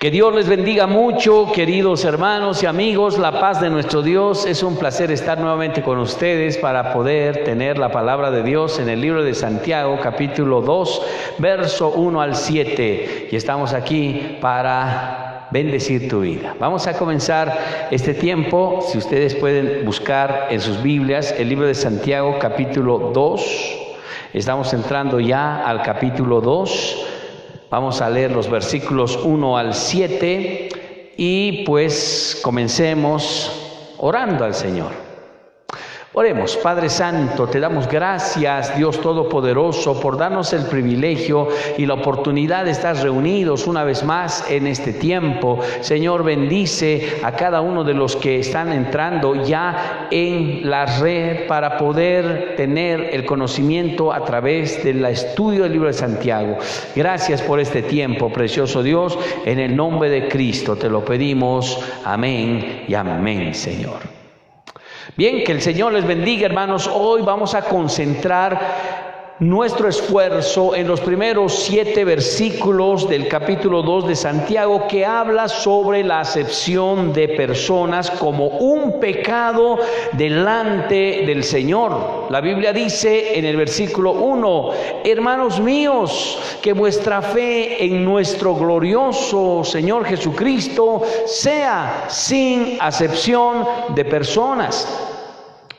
Que Dios les bendiga mucho, queridos hermanos y amigos. La paz de nuestro Dios. Es un placer estar nuevamente con ustedes para poder tener la palabra de Dios en el libro de Santiago, capítulo 2, verso 1 al 7. Y estamos aquí para bendecir tu vida. Vamos a comenzar este tiempo. Si ustedes pueden buscar en sus Biblias el libro de Santiago, capítulo 2. Estamos entrando ya al capítulo 2. Vamos a leer los versículos 1 al 7 y pues comencemos orando al Señor. Oremos. Padre Santo, te damos gracias, Dios Todopoderoso, por darnos el privilegio y la oportunidad de estar reunidos una vez más en este tiempo. Señor, bendice a cada uno de los que están entrando ya en la red para poder tener el conocimiento a través del estudio del libro de Santiago. Gracias por este tiempo, precioso Dios, en el nombre de Cristo te lo pedimos. Amén y amén, Señor. Bien, que el Señor les bendiga, hermanos. Hoy vamos a concentrar nuestro esfuerzo en los primeros 7 versículos del capítulo 2 de Santiago, que habla sobre la acepción de personas como un pecado delante del Señor. La Biblia dice en el versículo 1: hermanos míos, que vuestra fe en nuestro glorioso Señor Jesucristo sea sin acepción de personas.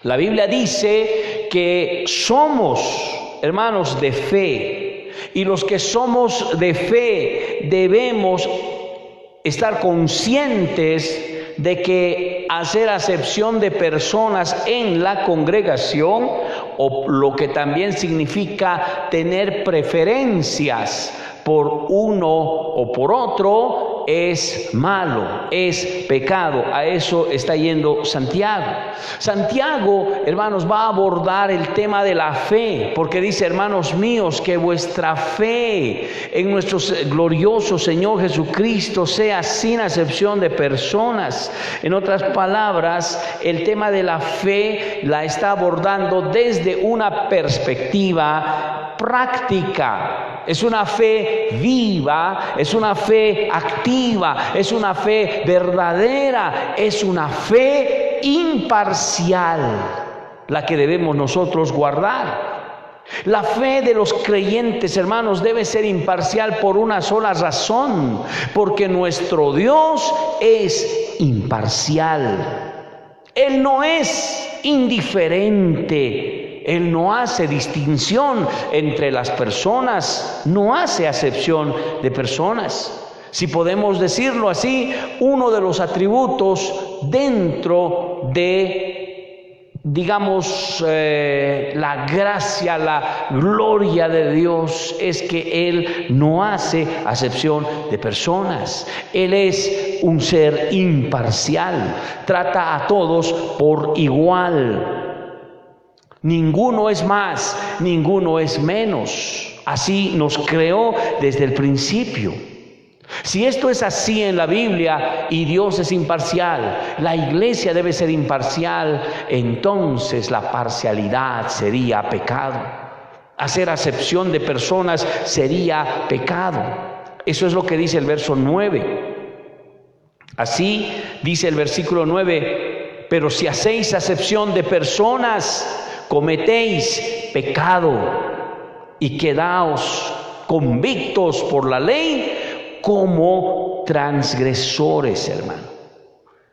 La Biblia dice que somos hermanos de fe, y los que somos de fe debemos estar conscientes de que hacer acepción de personas en la congregación, o lo que también significa tener preferencias por uno o por otro, es malo, es pecado. A eso está yendo Santiago. Santiago, hermanos, va a abordar el tema de la fe, porque dice: hermanos míos, que vuestra fe en nuestro glorioso Señor Jesucristo sea sin acepción de personas. En otras palabras, el tema de la fe la está abordando desde una perspectiva práctica. Es una fe viva, es una fe activa, es una fe verdadera, es una fe imparcial la que debemos nosotros guardar. La fe de los creyentes, hermanos, debe ser imparcial por una sola razón: porque nuestro Dios es imparcial. Él no es indiferente. Él no hace distinción entre las personas, no hace acepción de personas. Si podemos decirlo así, uno de los atributos dentro de, digamos, la gracia, la gloria de Dios, es que Él no hace acepción de personas. Él es un ser imparcial, trata a todos por igual. Ninguno es más, ninguno es menos. Así nos creó desde el principio. Si esto es así en la Biblia y Dios es imparcial, la iglesia debe ser imparcial, entonces la parcialidad sería pecado. Hacer acepción de personas sería pecado. Eso es lo que dice el verso 9. Así dice el versículo 9: pero si hacéis acepción de personas, cometéis pecado y quedaos convictos por la ley como transgresores, hermano.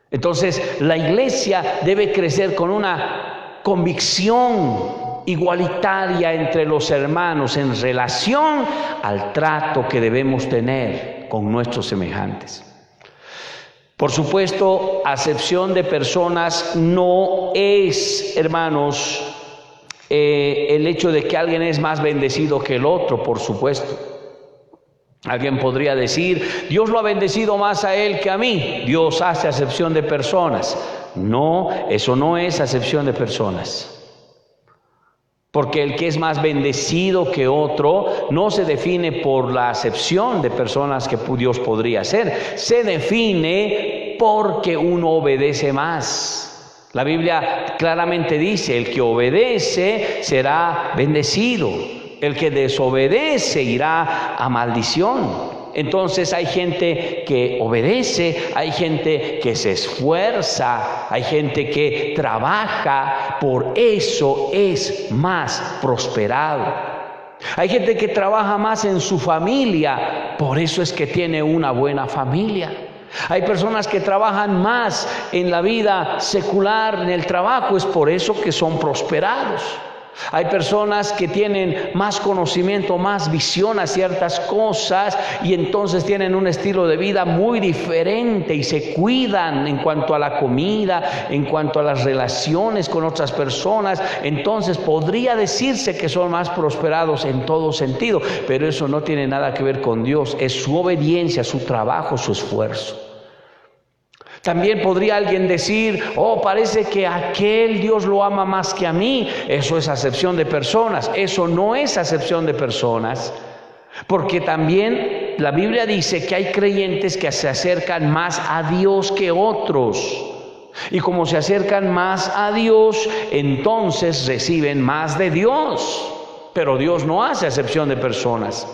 Entonces, la iglesia debe crecer con una convicción igualitaria entre los hermanos en relación al trato que debemos tener con nuestros semejantes. Por supuesto, acepción de personas no es, hermanos, el hecho de que alguien es más bendecido que el otro, por supuesto. Alguien podría decir: Dios lo ha bendecido más a él que a mí. Dios hace acepción de personas. No, eso no es acepción de personas. Porque el que es más bendecido que otro no se define por la acepción de personas que Dios podría hacer. Se define porque uno obedece más. La Biblia claramente dice: el que obedece será bendecido, el que desobedece irá a maldición. Entonces hay gente que obedece, hay gente que se esfuerza, hay gente que trabaja, por eso es más prosperado. Hay gente que trabaja más en su familia, por eso es que tiene una buena familia. Hay personas que trabajan más en la vida secular, en el trabajo, es por eso que son prosperados. Hay personas que tienen más conocimiento, más visión a ciertas cosas y entonces tienen un estilo de vida muy diferente y se cuidan en cuanto a la comida, en cuanto a las relaciones con otras personas. Entonces podría decirse que son más prosperados en todo sentido, pero eso no tiene nada que ver con Dios, es su obediencia, su trabajo, su esfuerzo. También podría alguien decir, parece que aquel Dios lo ama más que a mí. Eso es acepción de personas. Eso no es acepción de personas, porque también la Biblia dice que hay creyentes que se acercan más a Dios que otros. Y como se acercan más a Dios, entonces reciben más de Dios. Pero Dios no hace acepción de personas.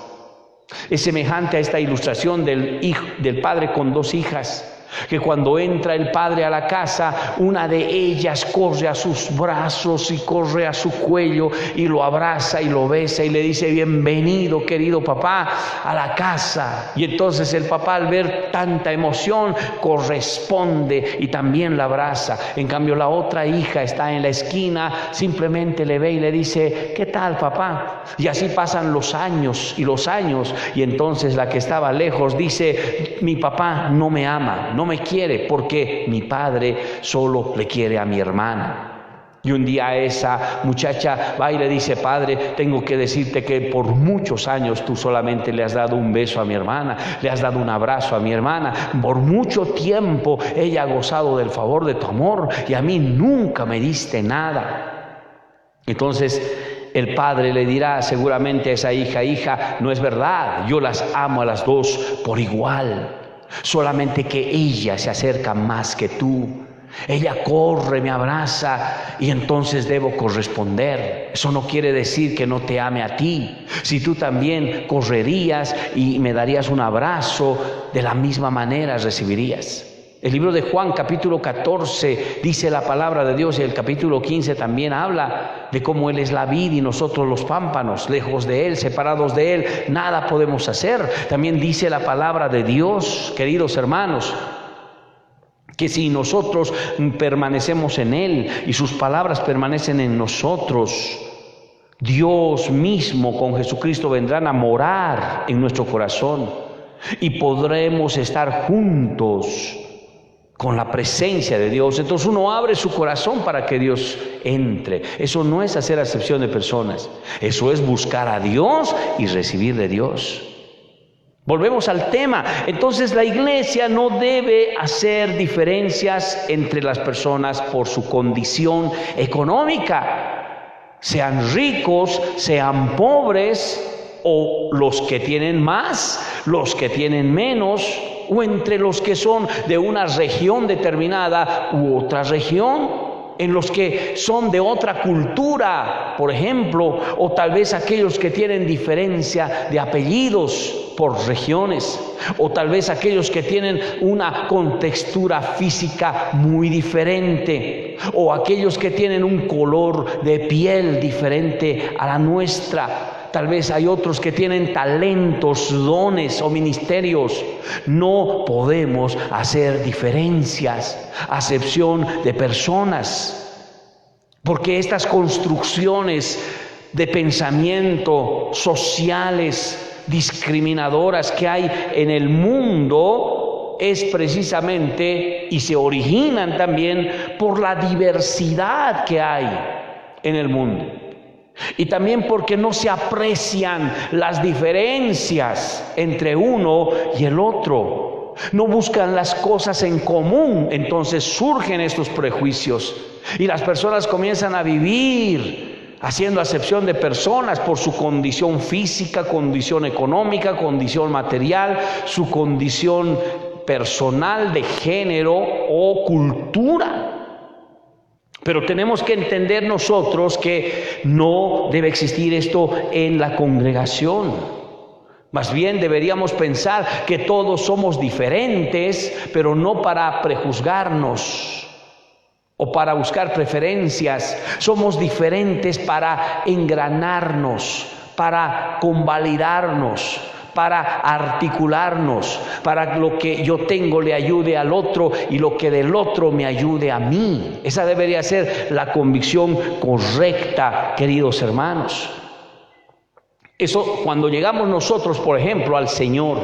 Es semejante a esta ilustración del padre con dos hijas, que cuando entra el padre a la casa, una de ellas corre a sus brazos y corre a su cuello y lo abraza y lo besa y le dice: bienvenido, querido papá, a la casa. Y entonces el papá, al ver tanta emoción, corresponde y también la abraza. En cambio, la otra hija está en la esquina, simplemente le ve y le dice: ¿qué tal, papá? Y así pasan los años y entonces la que estaba lejos dice: mi papá no me ama, no me quiere, porque mi padre solo le quiere a mi hermana. Y un día esa muchacha va y le dice: padre, tengo que decirte que por muchos años tú solamente le has dado un beso a mi hermana, le has dado un abrazo a mi hermana, por mucho tiempo ella ha gozado del favor de tu amor y a mí nunca me diste nada. Entonces el padre le dirá seguramente a esa hija: hija, no es verdad, yo las amo a las dos por igual. Solamente que ella se acerca más que tú. Ella corre, me abraza y entonces debo corresponder. Eso no quiere decir que no te ame a ti. Si tú también correrías y me darías un abrazo, de la misma manera recibirías. El libro de Juan, capítulo 14, dice la palabra de Dios, y el capítulo 15 también habla de cómo Él es la vid y nosotros los pámpanos. Lejos de Él, separados de Él, nada podemos hacer. También dice la palabra de Dios, queridos hermanos, que si nosotros permanecemos en Él y sus palabras permanecen en nosotros, Dios mismo con Jesucristo vendrán a morar en nuestro corazón y podremos estar juntos con la presencia de Dios. Entonces uno abre su corazón para que Dios entre. Eso no es hacer acepción de personas, eso es buscar a Dios y recibir de Dios. Volvemos al tema. Entonces la iglesia no debe hacer diferencias entre las personas por su condición económica, sean ricos, sean pobres, o los que tienen más, los que tienen menos, o entre los que son de una región determinada u otra región, en los que son de otra cultura, por ejemplo, o tal vez aquellos que tienen diferencia de apellidos por regiones, o tal vez aquellos que tienen una contextura física muy diferente, o aquellos que tienen un color de piel diferente a la nuestra. Tal vez hay otros que tienen talentos, dones o ministerios. No podemos hacer diferencias, acepción de personas, porque estas construcciones de pensamiento sociales discriminadoras que hay en el mundo es precisamente, y se originan también por la diversidad que hay en el mundo. Y también porque no se aprecian las diferencias entre uno y el otro. No buscan las cosas en común, entonces surgen estos prejuicios. Y las personas comienzan a vivir haciendo acepción de personas por su condición física, condición económica, condición material, su condición personal de género o cultura. Pero tenemos que entender nosotros que no debe existir esto en la congregación. Más bien deberíamos pensar que todos somos diferentes, pero no para prejuzgarnos o para buscar preferencias. Somos diferentes para engranarnos, para convalidarnos, para articularnos, para lo que yo tengo le ayude al otro y lo que del otro me ayude a mí. Esa debería ser la convicción correcta, queridos hermanos. Eso, cuando llegamos nosotros, por ejemplo, al Señor,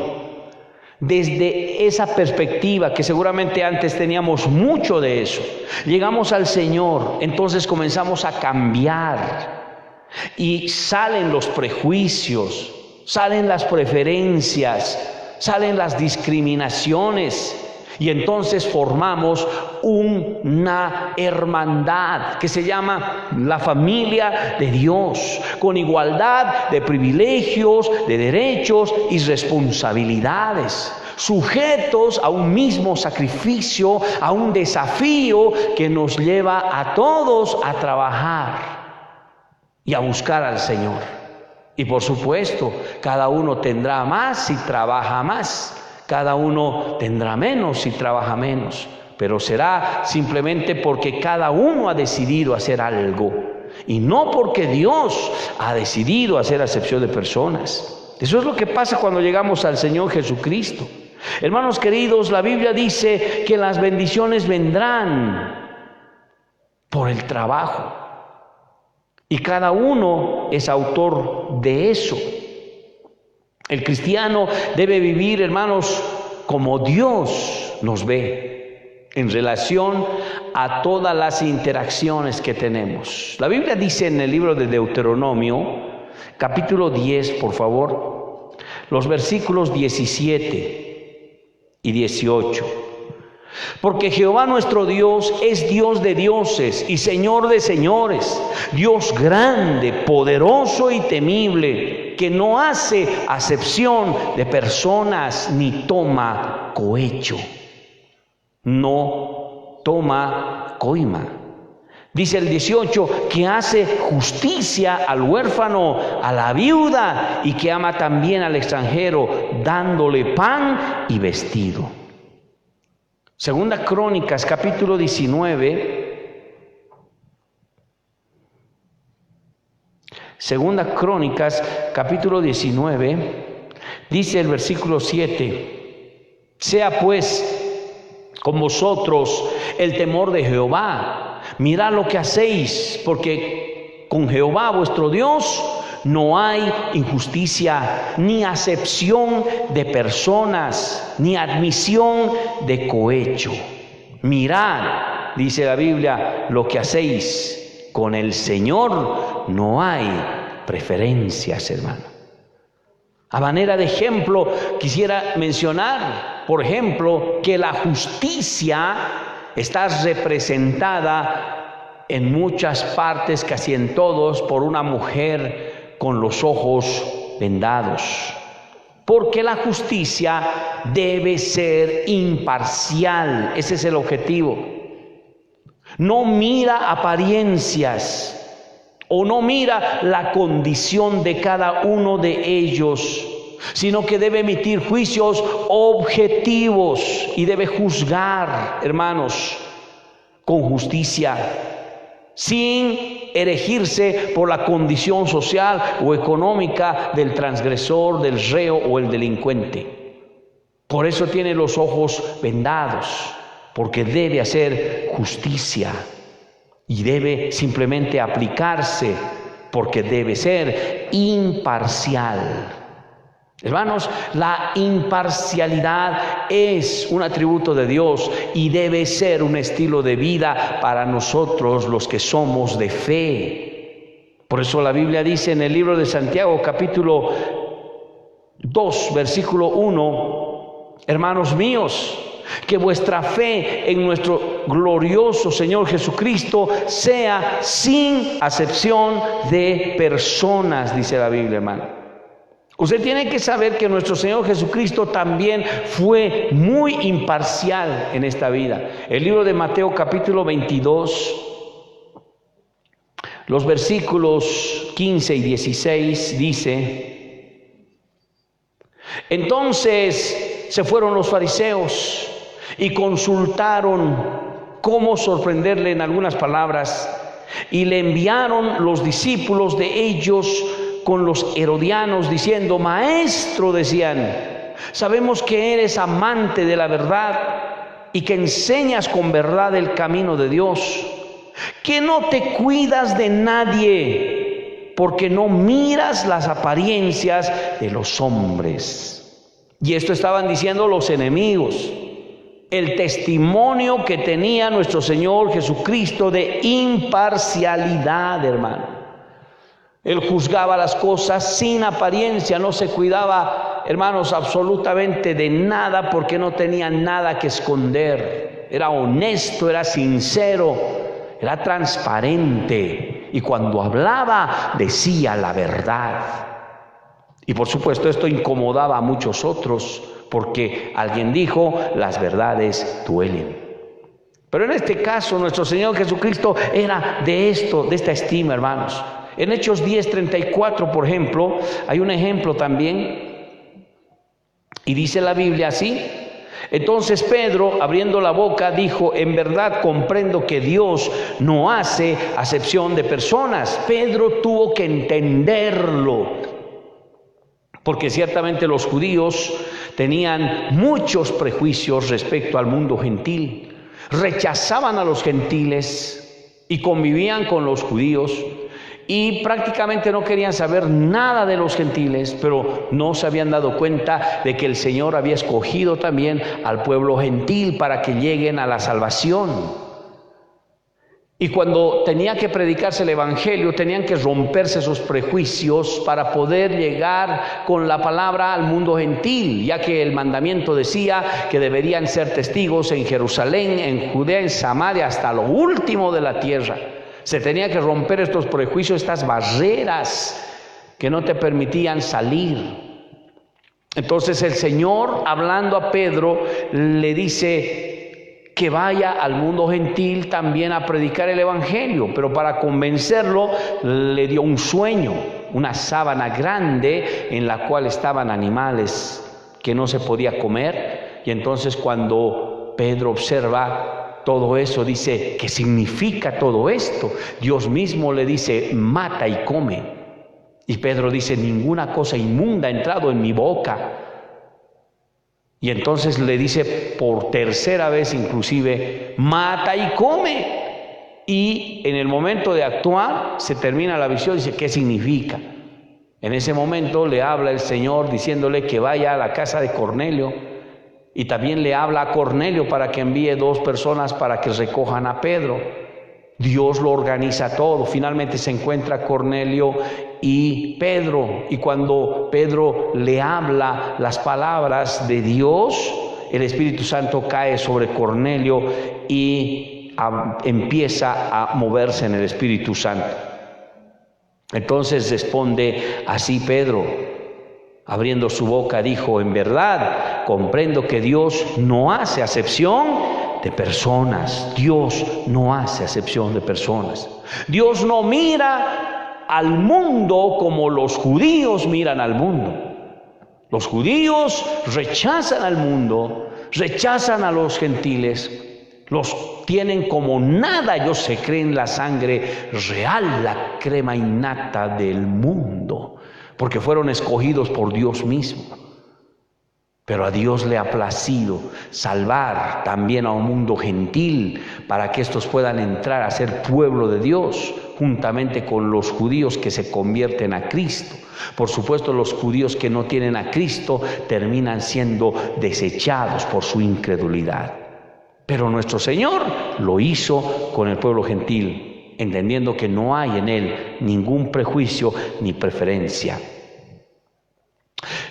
desde esa perspectiva, que seguramente antes teníamos mucho de eso, llegamos al Señor, entonces comenzamos a cambiar y salen los prejuicios, salen las preferencias, salen las discriminaciones, y entonces formamos una hermandad que se llama la familia de Dios, con igualdad de privilegios, de derechos y responsabilidades, sujetos a un mismo sacrificio, a un desafío que nos lleva a todos a trabajar y a buscar al Señor. Y por supuesto, cada uno tendrá más si trabaja más. Cada uno tendrá menos si trabaja menos, pero será simplemente porque cada uno ha decidido hacer algo y no porque Dios ha decidido hacer acepción de personas. Eso es lo que pasa cuando llegamos al Señor Jesucristo. Hermanos queridos, la Biblia dice que las bendiciones vendrán por el trabajo y cada uno es autor de eso. El cristiano debe vivir, hermanos, como Dios nos ve en relación a todas las interacciones que tenemos. La Biblia dice en el libro de Deuteronomio, capítulo 10, por favor, los versículos 17 y 18. Porque Jehová nuestro Dios es Dios de dioses y Señor de señores, Dios grande, poderoso y temible, que no hace acepción de personas ni toma cohecho. No toma coima. Dice el 18, que hace justicia al huérfano, a la viuda, y que ama también al extranjero, dándole pan y vestido. Segunda Crónicas, capítulo 19. Segunda Crónicas, capítulo 19, dice el versículo 7. Sea pues con vosotros el temor de Jehová. Mirad lo que hacéis, porque con Jehová vuestro Dios no hay injusticia, ni acepción de personas, ni admisión de cohecho. Mirad, dice la Biblia, lo que hacéis. Con el Señor no hay preferencias, hermano. A manera de ejemplo, quisiera mencionar, por ejemplo, que la justicia está representada en muchas partes, casi en todos, por una mujer con los ojos vendados. Porque la justicia debe ser imparcial, ese es el objetivo. No mira apariencias o no mira la condición de cada uno de ellos, sino que debe emitir juicios objetivos y debe juzgar, hermanos, con justicia, sin erigirse por la condición social o económica del transgresor, del reo o el delincuente. Por eso tiene los ojos vendados, porque debe hacer justicia y debe simplemente aplicarse, porque debe ser imparcial. Hermanos, la imparcialidad es un atributo de Dios y debe ser un estilo de vida para nosotros los que somos de fe. Por eso la Biblia dice en el libro de Santiago, capítulo 2, versículo 1, hermanos míos, que vuestra fe en nuestro glorioso Señor Jesucristo sea sin acepción de personas, dice la Biblia, hermano. Usted tiene que saber que nuestro Señor Jesucristo también fue muy imparcial en esta vida. El libro de Mateo capítulo 22, los versículos 15 y 16 dice: Entonces se fueron los fariseos y consultaron cómo sorprenderle en algunas palabras, y le enviaron los discípulos de ellos con los herodianos diciendo: Maestro, decían, sabemos que eres amante de la verdad y que enseñas con verdad el camino de Dios, que no te cuidas de nadie, porque no miras las apariencias de los hombres. Y esto estaban diciendo los enemigos. El testimonio que tenía nuestro Señor Jesucristo de imparcialidad, hermano. Él juzgaba las cosas sin apariencia, no se cuidaba, hermanos, absolutamente de nada, porque no tenía nada que esconder. Era honesto, era sincero, era transparente, y cuando hablaba decía la verdad. Y por supuesto esto incomodaba a muchos otros, porque alguien dijo: las verdades duelen. Pero en este caso nuestro Señor Jesucristo era de esta estima, hermanos. En Hechos 10:34, por ejemplo, hay un ejemplo también, y dice la Biblia así: entonces Pedro, abriendo la boca, dijo: en verdad comprendo que Dios no hace acepción de personas. Pedro tuvo que entenderlo, porque ciertamente los judíos tenían muchos prejuicios respecto al mundo gentil. Rechazaban a los gentiles y convivían con los judíos, y prácticamente no querían saber nada de los gentiles, pero no se habían dado cuenta de que el Señor había escogido también al pueblo gentil para que lleguen a la salvación. Y cuando tenía que predicarse el evangelio, tenían que romperse esos prejuicios para poder llegar con la palabra al mundo gentil, ya que el mandamiento decía que deberían ser testigos en Jerusalén, en Judea, en Samaria, hasta lo último de la tierra. Se tenía que romper estos prejuicios, estas barreras que no te permitían salir. Entonces el Señor, hablando a Pedro, le dice que vaya al mundo gentil también a predicar el evangelio, pero para convencerlo le dio un sueño, una sábana grande en la cual estaban animales que no se podía comer. Y entonces cuando Pedro observa todo eso, dice: ¿qué significa todo esto? Dios mismo le dice: mata y come. Y Pedro dice: ninguna cosa inmunda ha entrado en mi boca. Y entonces le dice por tercera vez inclusive: mata y come. Y en el momento de actuar se termina la visión, dice: ¿qué significa? En ese momento le habla el Señor diciéndole que vaya a la casa de Cornelio, y también le habla a Cornelio para que envíe 2 personas para que recojan a Pedro. Dios lo organiza todo. Finalmente se encuentra Cornelio y Pedro, y cuando Pedro le habla las palabras de Dios, el Espíritu Santo cae sobre Cornelio y empieza a moverse en el Espíritu Santo. Entonces responde así Pedro, abriendo su boca, dijo: en verdad comprendo que Dios no hace acepción de personas. Dios no hace acepción de personas. Dios no mira al mundo como los judíos miran al mundo. Los judíos rechazan al mundo, rechazan a los gentiles, los tienen como nada. Ellos se creen la sangre real, la crema innata del mundo, porque fueron escogidos por Dios mismo. Pero a Dios le ha placido salvar también a un mundo gentil para que estos puedan entrar a ser pueblo de Dios, juntamente con los judíos que se convierten a Cristo. Por supuesto, los judíos que no tienen a Cristo terminan siendo desechados por su incredulidad. Pero nuestro Señor lo hizo con el pueblo gentil, entendiendo que no hay en él ningún prejuicio ni preferencia.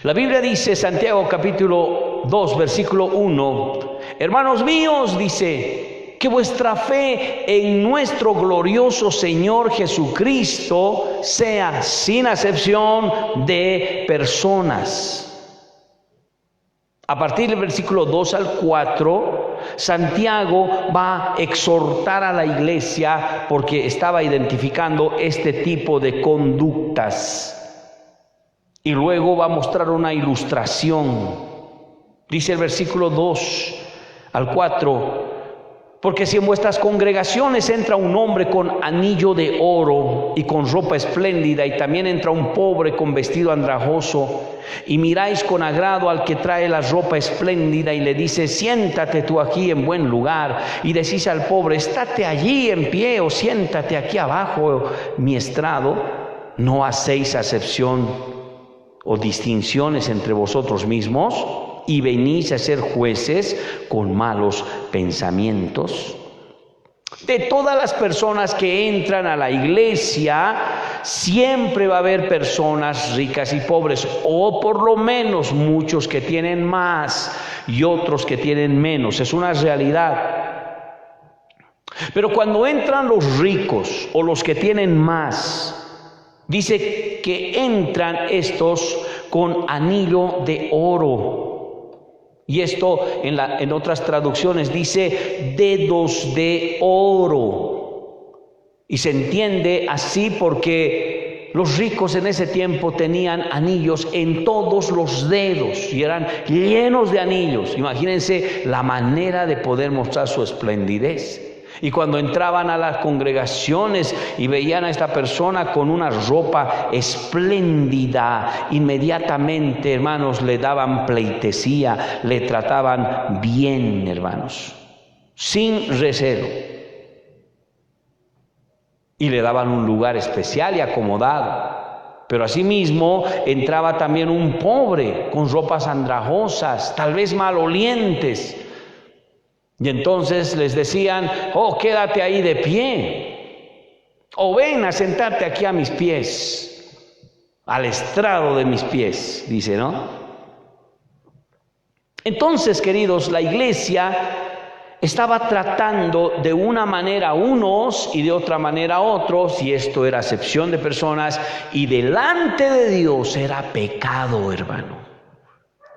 La Biblia dice, Santiago capítulo 2, versículo 1, hermanos míos, dice, que vuestra fe en nuestro glorioso Señor Jesucristo sea sin acepción de personas. A partir del versículo 2 al 4, Santiago va a exhortar a la iglesia porque estaba identificando este tipo de conductas. Y luego va a mostrar una ilustración. Dice el versículo 2 al 4: porque si en vuestras congregaciones entra un hombre con anillo de oro y con ropa espléndida, y también entra un pobre con vestido andrajoso, y miráis con agrado al que trae la ropa espléndida y le dice: siéntate tú aquí en buen lugar, y decís al pobre: estate allí en pie, o siéntate aquí abajo mi estrado, ¿no hacéis acepción o distinciones entre vosotros mismos y venís a ser jueces con malos pensamientos? De todas las personas que entran a la iglesia, siempre va a haber personas ricas y pobres, o por lo menos muchos que tienen más y otros que tienen menos. Es una realidad. Pero cuando entran los ricos o los que tienen más, dice que entran estos con anillo de oro. Y esto en otras traducciones dice dedos de oro. Y se entiende así porque los ricos en ese tiempo tenían anillos en todos los dedos y eran llenos de anillos. Imagínense la manera de poder mostrar su esplendidez. Y cuando entraban a las congregaciones y veían a esta persona con una ropa espléndida, inmediatamente, hermanos, le daban pleitesía, le trataban bien, hermanos, sin recelo. Y le daban un lugar especial y acomodado. Pero asimismo entraba también un pobre con ropas andrajosas, tal vez malolientes. Y entonces les decían: oh, quédate ahí de pie, o ven a sentarte aquí a mis pies, al estrado de mis pies, dice, ¿no? Entonces, queridos, la iglesia estaba tratando de una manera a unos y de otra manera a otros, y esto era acepción de personas, y delante de Dios era pecado, hermano.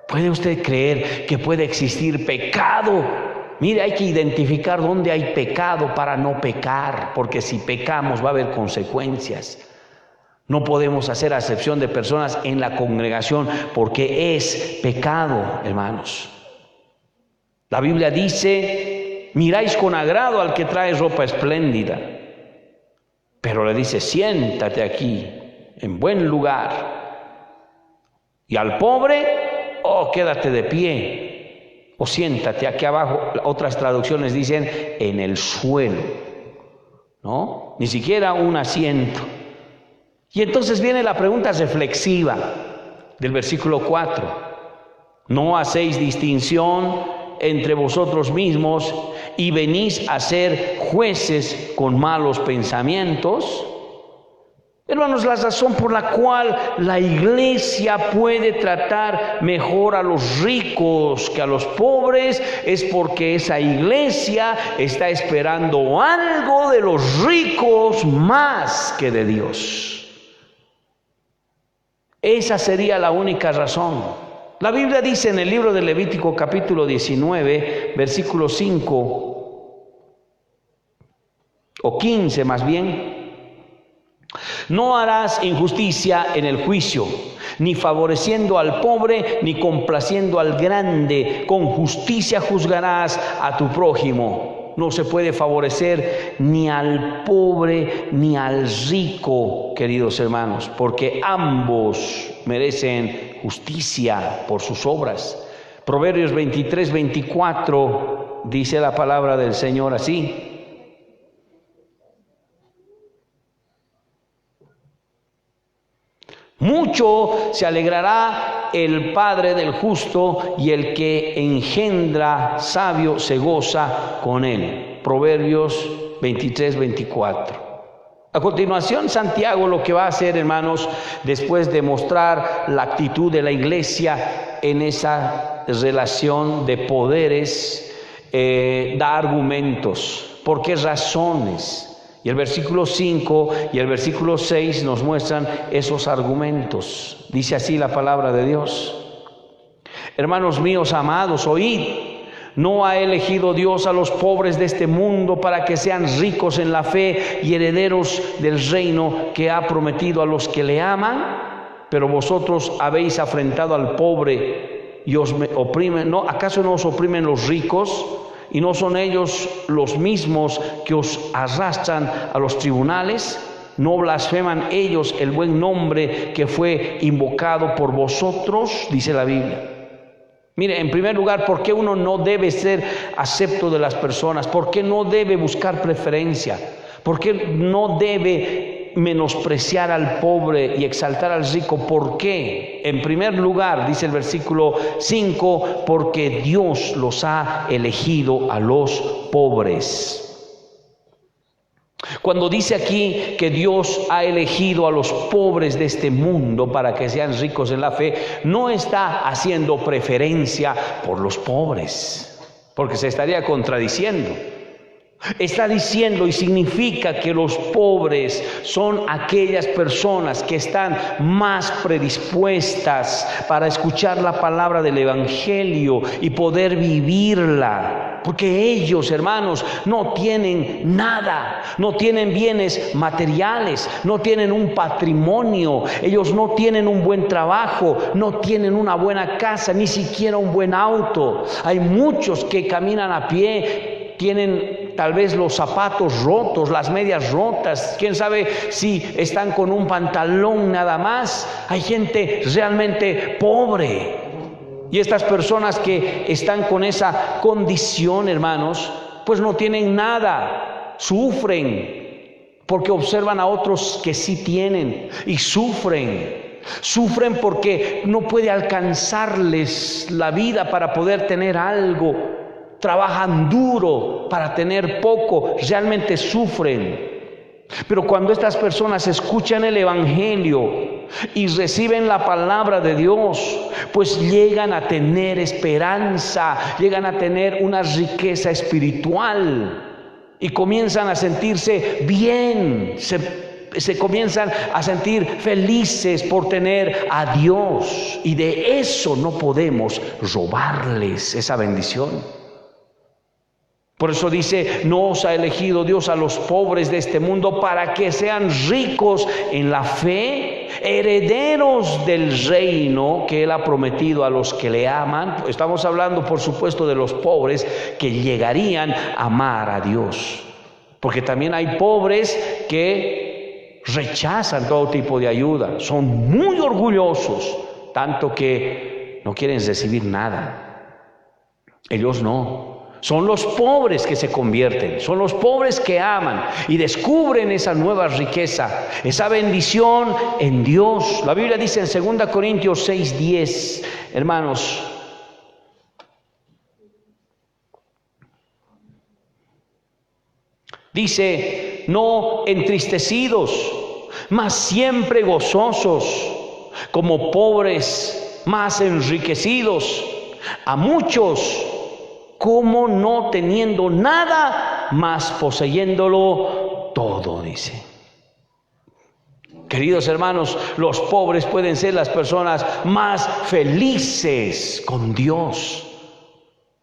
¿Puede usted creer que puede existir pecado? Mire, hay que identificar dónde hay pecado para no pecar, porque si pecamos va a haber consecuencias. No podemos hacer acepción de personas en la congregación porque es pecado, hermanos. La Biblia dice: miráis con agrado al que trae ropa espléndida, pero le dice: siéntate aquí en buen lugar. Y al pobre: oh, quédate de pie, o siéntate aquí abajo. Otras traducciones dicen en el suelo, ¿no? Ni siquiera un asiento. Y entonces viene la pregunta reflexiva del versículo 4: ¿no hacéis distinción entre vosotros mismos y venís a ser jueces con malos pensamientos? Hermanos, la razón por la cual la iglesia puede tratar mejor a los ricos que a los pobres es porque esa iglesia está esperando algo de los ricos más que de Dios. Esa sería la única razón. La Biblia dice en el libro de Levítico capítulo 19, versículo 5 o 15 más bien: no harás injusticia en el juicio, ni favoreciendo al pobre, ni complaciendo al grande. Con justicia juzgarás a tu prójimo. No se puede favorecer ni al pobre ni al rico, queridos hermanos, porque ambos merecen justicia por sus obras. Proverbios 23, 24 dice la palabra del Señor así: mucho se alegrará el padre del justo, y el que engendra sabio se goza con él. Proverbios 23, 24. A continuación, Santiago lo que va a hacer, hermanos, después de mostrar la actitud de la iglesia en esa relación de poderes, da argumentos. ¿Por qué razones? Y el versículo 5 y el versículo 6 nos muestran esos argumentos. Dice así la palabra de Dios: hermanos míos amados, oíd. ¿No ha elegido Dios a los pobres de este mundo para que sean ricos en la fe y herederos del reino que ha prometido a los que le aman? pero vosotros habéis afrentado al pobre y os oprimen. ¿No? ¿Acaso no os oprimen los ricos? ¿Y no son ellos los mismos que os arrastran a los tribunales? ¿No blasfeman ellos el buen nombre que fue invocado por vosotros? Dice la Biblia. Mire, en primer lugar, ¿por qué uno no debe ser acepto de las personas? ¿Por qué no debe buscar preferencia? ¿Por qué no debe menospreciar al pobre y exaltar al rico? ¿Por qué? En primer lugar, dice el versículo 5, porque Dios los ha elegido a los pobres. Cuando dice aquí que Dios ha elegido a los pobres de este mundo para que sean ricos en la fe, no está haciendo preferencia por los pobres, porque se estaría contradiciendo. Está diciendo y significa que los pobres son aquellas personas que están más predispuestas para escuchar la palabra del Evangelio y poder vivirla. Porque ellos, hermanos, no tienen nada, no tienen bienes materiales, no tienen un patrimonio, ellos no tienen un buen trabajo, no tienen una buena casa, ni siquiera un buen auto. Hay muchos que caminan a pie, tienen tal vez los zapatos rotos, las medias rotas, quién sabe si están con un pantalón nada más. Hay gente realmente pobre. Y estas personas que están con esa condición, hermanos, pues no tienen nada, sufren, porque observan a otros que sí tienen y sufren porque no puede alcanzarles la vida para poder tener algo. Trabajan duro para tener poco, realmente sufren. Pero cuando estas personas escuchan el Evangelio y reciben la palabra de Dios, pues llegan a tener esperanza, llegan a tener una riqueza espiritual y comienzan a sentirse bien, se comienzan a sentir felices por tener a Dios, y de eso no podemos robarles esa bendición. Por eso dice, no os ha elegido Dios a los pobres de este mundo para que sean ricos en la fe, herederos del reino que Él ha prometido a los que le aman. Estamos hablando, por supuesto, de los pobres que llegarían a amar a Dios. Porque también hay pobres que rechazan todo tipo de ayuda, son muy orgullosos, tanto que no quieren recibir nada. Ellos no. Son los pobres que se convierten, son los pobres que aman y descubren esa nueva riqueza, esa bendición en Dios. La Biblia dice en 2 Corintios 6:10, hermanos, dice, no entristecidos, mas siempre gozosos, como pobres, mas enriquecidos, a muchos como no teniendo nada, mas poseyéndolo todo, dice. Queridos hermanos, los pobres pueden ser las personas más felices con Dios,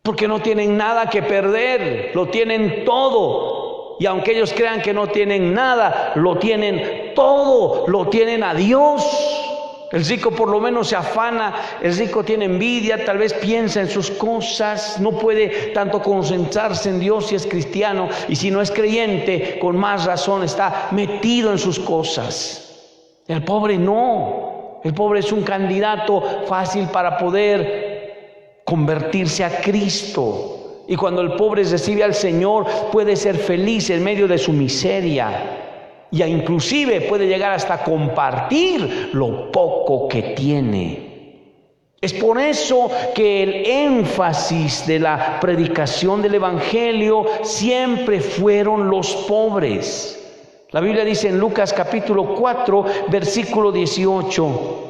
porque no tienen nada que perder, lo tienen todo. Y aunque ellos crean que no tienen nada, lo tienen todo, lo tienen a Dios. El rico por lo menos se afana, el rico tiene envidia, tal vez piensa en sus cosas, no puede tanto concentrarse en Dios si es cristiano, y si no es creyente, con más razón está metido en sus cosas. El pobre no, el pobre es un candidato fácil para poder convertirse a Cristo. Y cuando el pobre recibe al Señor, puede ser feliz en medio de su miseria. Y inclusive puede llegar hasta compartir lo poco que tiene. Es por eso que el énfasis de la predicación del Evangelio siempre fueron los pobres. La Biblia dice en Lucas capítulo 4, versículo 18.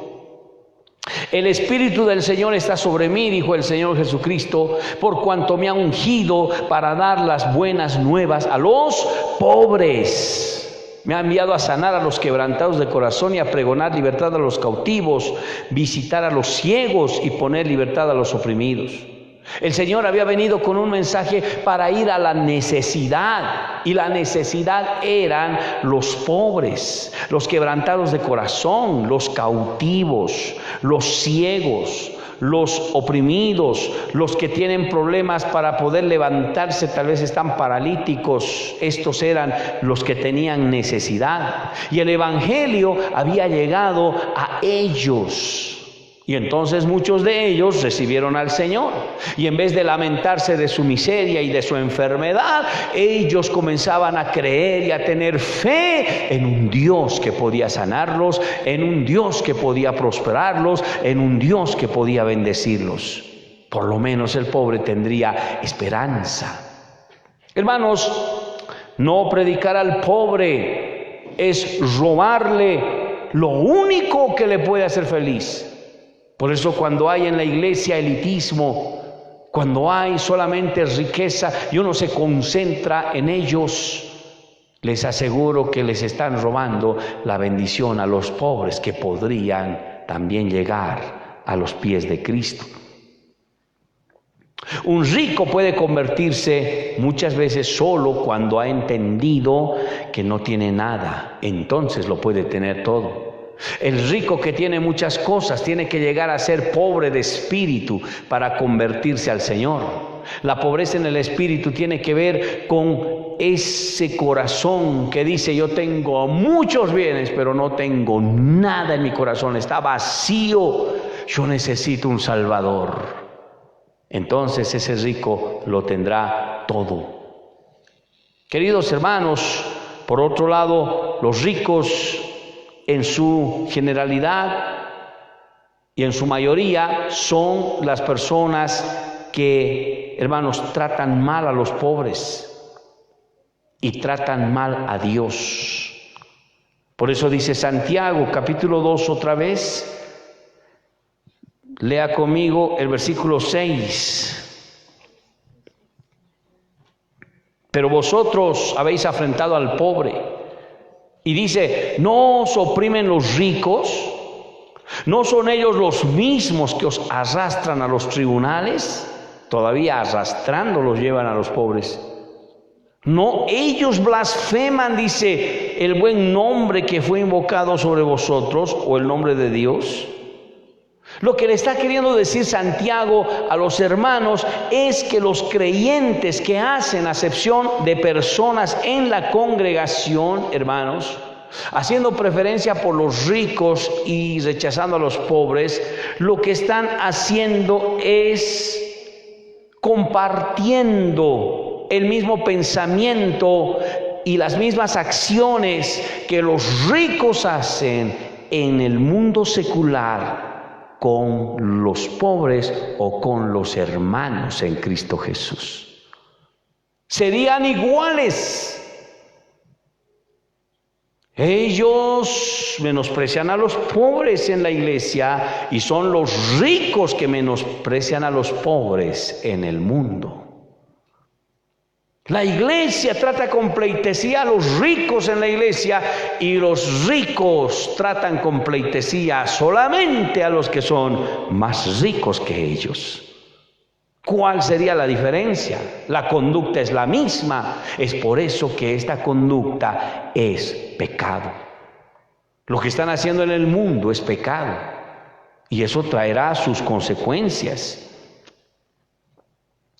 El Espíritu del Señor está sobre mí, dijo el Señor Jesucristo, por cuanto me ha ungido para dar las buenas nuevas a los pobres. Me ha enviado a sanar a los quebrantados de corazón y a pregonar libertad a los cautivos, visitar a los ciegos y poner libertad a los oprimidos, El Señor había venido con un mensaje para ir a la necesidad, y la necesidad eran los pobres, los quebrantados de corazón, los cautivos, los ciegos, los oprimidos, los que tienen problemas para poder levantarse, tal vez están paralíticos. Estos eran los que tenían necesidad, y el Evangelio había llegado a ellos. Y entonces muchos de ellos recibieron al Señor, y en vez de lamentarse de su miseria y de su enfermedad, ellos comenzaban a creer y a tener fe en un Dios que podía sanarlos, en un Dios que podía prosperarlos, en un Dios que podía bendecirlos. Por lo menos el pobre tendría esperanza. Hermanos, no predicar al pobre es robarle lo único que le puede hacer feliz. Por eso cuando hay en la iglesia elitismo, cuando hay solamente riqueza y uno se concentra en ellos, les aseguro que les están robando la bendición a los pobres, que podrían también llegar a los pies de Cristo. Un rico puede convertirse muchas veces solo cuando ha entendido que no tiene nada, entonces lo puede tener todo. El rico que tiene muchas cosas tiene que llegar a ser pobre de espíritu para convertirse al Señor. La pobreza en el espíritu tiene que ver con ese corazón que dice: yo tengo muchos bienes, pero no tengo nada en mi corazón, está vacío, yo necesito un Salvador. Entonces ese rico lo tendrá todo. Queridos hermanos, por otro lado, los ricos en su generalidad y en su mayoría son las personas que, hermanos, tratan mal a los pobres y tratan mal a Dios. Por eso dice Santiago, capítulo 2 otra vez, lea conmigo el versículo 6. Pero vosotros habéis afrentado al pobre. Y dice: ¿no os oprimen los ricos? ¿No son ellos los mismos que os arrastran a los tribunales? Todavía arrastrando los llevan a los pobres. ¿No ellos blasfeman, dice, el buen nombre que fue invocado sobre vosotros, o el nombre de Dios? Lo que le está queriendo decir Santiago a los hermanos es que los creyentes que hacen acepción de personas en la congregación, hermanos, haciendo preferencia por los ricos y rechazando a los pobres, lo que están haciendo es compartiendo el mismo pensamiento y las mismas acciones que los ricos hacen en el mundo secular con los pobres o con los hermanos en Cristo Jesús. Serían iguales. Ellos menosprecian a los pobres en la iglesia y son los ricos que menosprecian a los pobres en el mundo. La iglesia trata con pleitesía a los ricos en la iglesia, y los ricos tratan con pleitesía solamente a los que son más ricos que ellos. ¿Cuál sería la diferencia? La conducta es la misma. Es por eso que esta conducta es pecado. Lo que están haciendo en el mundo es pecado, y eso traerá sus consecuencias.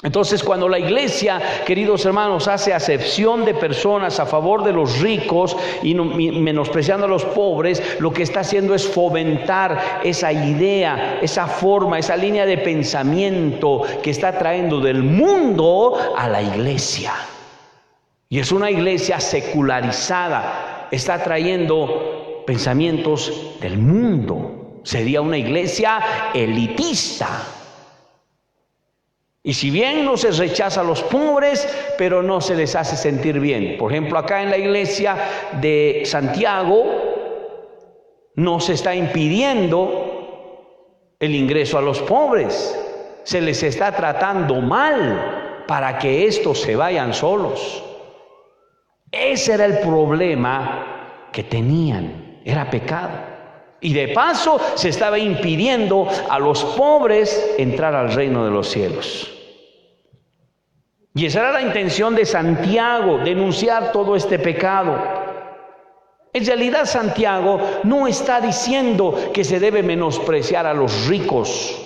Entonces, cuando la iglesia, queridos hermanos, hace acepción de personas a favor de los ricos y menospreciando a los pobres, lo que está haciendo es fomentar esa idea, esa forma, esa línea de pensamiento que está trayendo del mundo a la iglesia. Y es una iglesia secularizada, está trayendo pensamientos del mundo. Sería una iglesia elitista. Y si bien no se rechaza a los pobres, pero no se les hace sentir bien. Por ejemplo, acá en la iglesia de Santiago no se está impidiendo el ingreso a los pobres. Se les está tratando mal para que estos se vayan solos. Ese era el problema que tenían, era pecado. Y de paso se estaba impidiendo a los pobres entrar al reino de los cielos. Y esa era la intención de Santiago, denunciar todo este pecado. En realidad Santiago no está diciendo que se debe menospreciar a los ricos.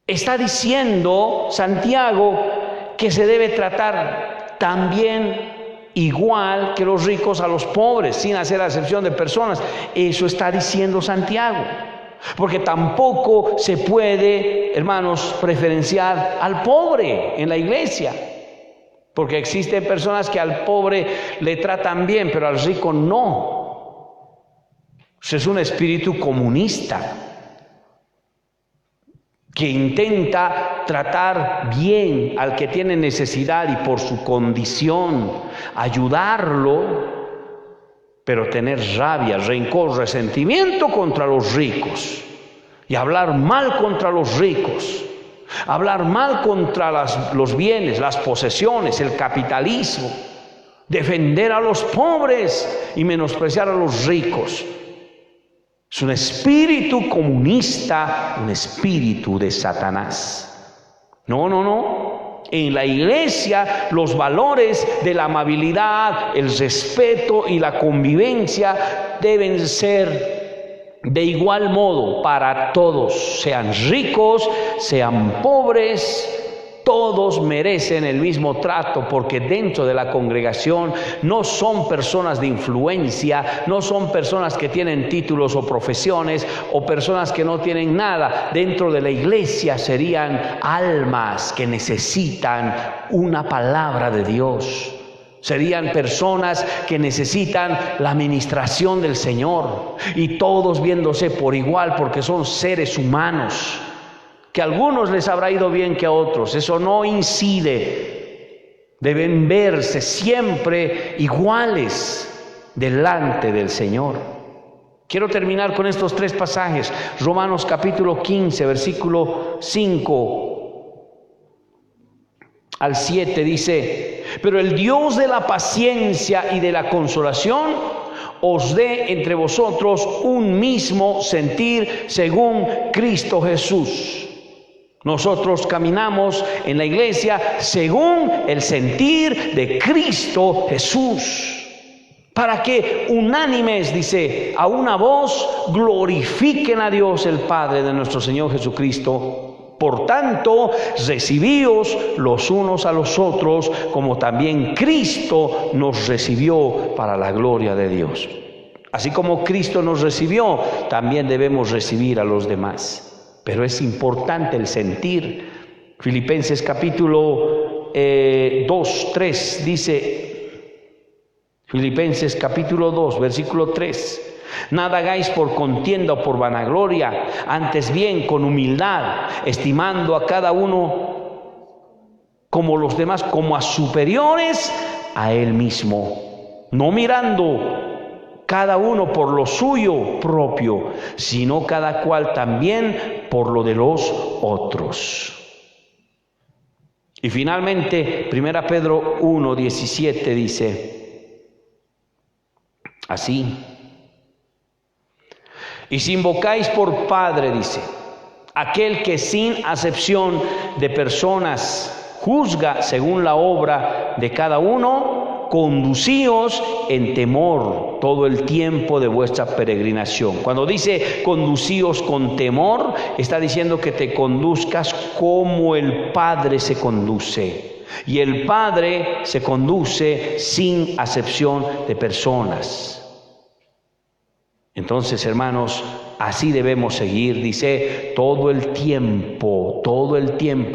Está diciendo Santiago que se debe tratar también igual que los ricos a los pobres, sin hacer acepción de personas. Eso está diciendo Santiago. Porque tampoco se puede, hermanos, preferenciar al pobre en la iglesia. Porque existen personas que al pobre le tratan bien, pero al rico no. Eso es un espíritu comunista que intenta tratar bien al que tiene necesidad y por su condición ayudarlo, pero tener rabia, rencor, resentimiento contra los ricos y hablar mal contra los ricos, hablar mal contra los bienes, las posesiones, el capitalismo, defender a los pobres y menospreciar a los ricos. Es un espíritu comunista, un espíritu de Satanás. No. En la iglesia los valores de la amabilidad, el respeto y la convivencia deben ser de igual modo para todos, sean ricos, sean pobres. Todos merecen el mismo trato, porque dentro de la congregación no son personas de influencia, no son personas que tienen títulos o profesiones o personas que no tienen nada. Dentro de la iglesia serían almas que necesitan una palabra de Dios. Serían personas que necesitan la administración del Señor, y todos viéndose por igual, porque son seres humanos. Que a algunos les habrá ido bien que a otros, eso no incide. Deben verse siempre iguales delante del Señor. Quiero terminar con estos 3 pasajes. Romanos capítulo 15, versículo 5 al 7 dice: pero el Dios de la paciencia y de la consolación os dé entre vosotros un mismo sentir según Cristo Jesús. Nosotros caminamos en la iglesia según el sentir de Cristo Jesús, para que unánimes, dice, a una voz glorifiquen a Dios el Padre de nuestro Señor Jesucristo. Por tanto, recibíos los unos a los otros, como también Cristo nos recibió para la gloria de Dios. Así como Cristo nos recibió, también debemos recibir a los demás. Pero es importante el sentir. Filipenses capítulo 2, 3 dice, Filipenses capítulo 2, versículo 3: nada hagáis por contienda o por vanagloria, antes bien con humildad, estimando a cada uno como los demás, como a superiores a él mismo, no mirando cada uno por lo suyo propio, sino cada cual también por lo de los otros. Y finalmente, 1 Pedro 1:17 dice así: y si invocáis por Padre, dice, aquel que sin acepción de personas juzga según la obra de cada uno, conducíos en temor todo el tiempo de vuestra peregrinación. Cuando dice conducíos con temor, está diciendo que te conduzcas como el Padre se conduce. Y el Padre se conduce sin acepción de personas. Entonces, hermanos, así debemos seguir, dice, todo el tiempo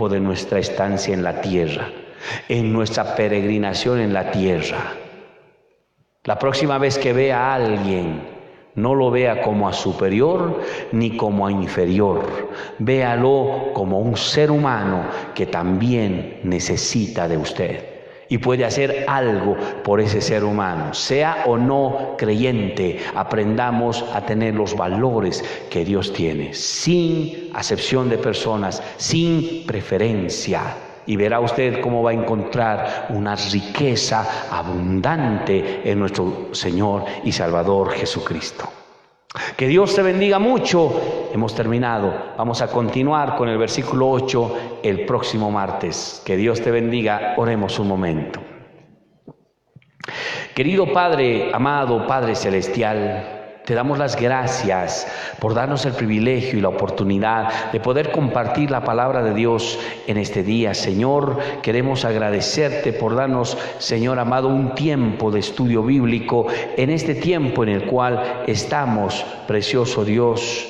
de nuestra estancia en la tierra, en nuestra peregrinación en la tierra. La próxima vez que vea a alguien, no lo vea como a superior ni como a inferior. Véalo como un ser humano que también necesita de usted y puede hacer algo por ese ser humano, sea o no creyente. Aprendamos a tener los valores que Dios tiene, sin acepción de personas, sin preferencia. Y verá usted cómo va a encontrar una riqueza abundante en nuestro Señor y Salvador Jesucristo. Que Dios te bendiga mucho. Hemos terminado. Vamos a continuar con el versículo 8 el próximo martes. Que Dios te bendiga. Oremos un momento. Querido Padre, amado Padre Celestial, te damos las gracias por darnos el privilegio y la oportunidad de poder compartir la palabra de Dios en este día. Señor, queremos agradecerte por darnos, Señor amado, un tiempo de estudio bíblico en este tiempo en el cual estamos, precioso Dios,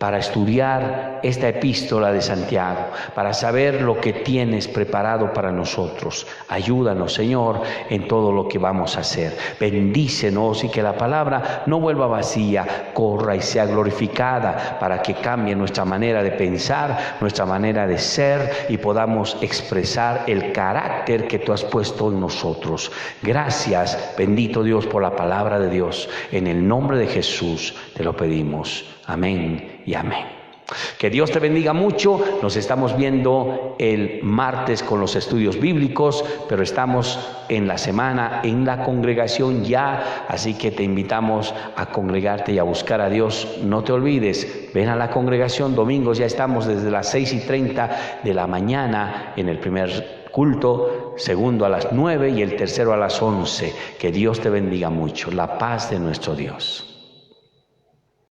para estudiar esta epístola de Santiago, para saber lo que tienes preparado para nosotros. Ayúdanos, Señor, en todo lo que vamos a hacer. Bendícenos y que la palabra no vuelva vacía, corra y sea glorificada para que cambie nuestra manera de pensar, nuestra manera de ser y podamos expresar el carácter que tú has puesto en nosotros. Gracias, bendito Dios, por la palabra de Dios. En el nombre de Jesús te lo pedimos. Amén y amén. Que Dios te bendiga mucho. Nos estamos viendo el martes con los estudios bíblicos, pero estamos en la semana en la congregación ya, así que te invitamos a congregarte y a buscar a Dios. No te olvides, ven a la congregación domingos, ya estamos desde las 6:30 de la mañana en el primer culto, segundo a las 9 y el tercero a las 11. Que Dios te bendiga mucho. La paz de nuestro Dios.